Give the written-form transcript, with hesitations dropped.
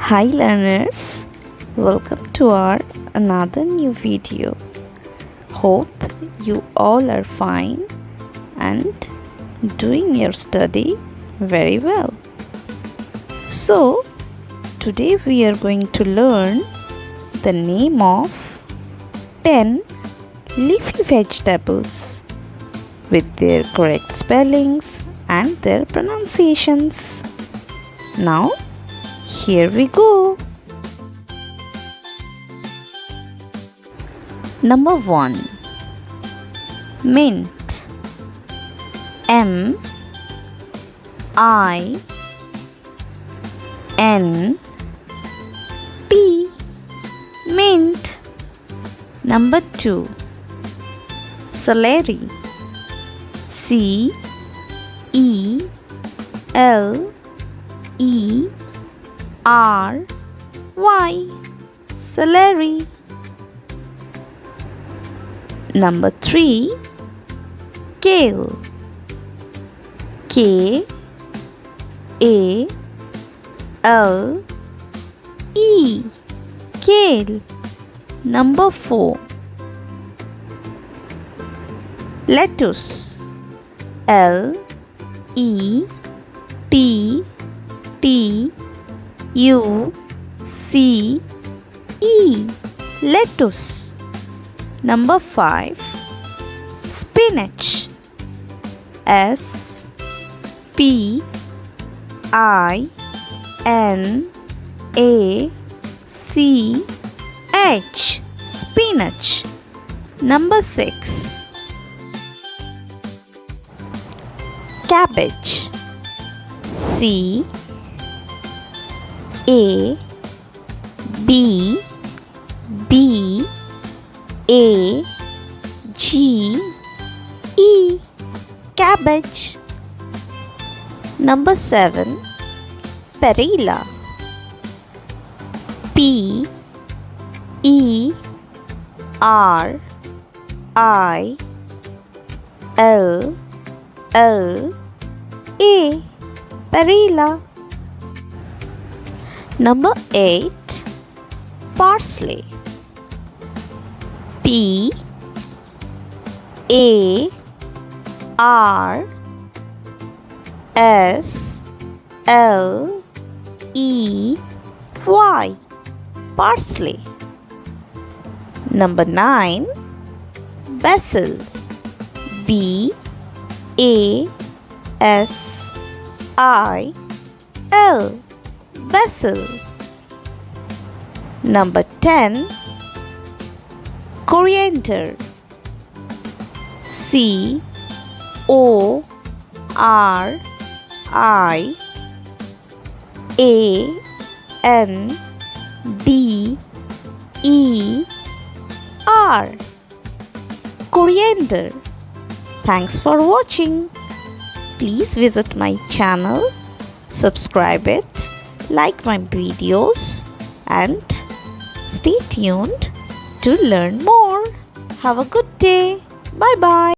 Hi learners, welcome to our another new video. Hope you all are fine and doing your study very well. So today we are going to learn the name of 10 leafy vegetables with their correct spellings and their pronunciations. Now here we go. Number 1. Mint. M I N T. Mint. Number 2. Celery. C E L E R Y. Celery. Number 3. Kale. K A L E. Kale. Number 4. Lettuce. L E T T U C E. Lettuce. Number 5. Spinach. S P I N A C H. Spinach. Number 6. Cabbage. C A B B A G E. Cabbage. Number 7. Perilla. P E R I L L A. Perilla. Number 8. Parsley. P A R S L E Y. Parsley. Number 9. Basil. B A S I L. Basil. Number 10. Coriander. C O R I A N D E R. Coriander. Thanks for watching. Please visit my channel, subscribe it, like my videos, and stay tuned to learn more. Have a good day. Bye bye.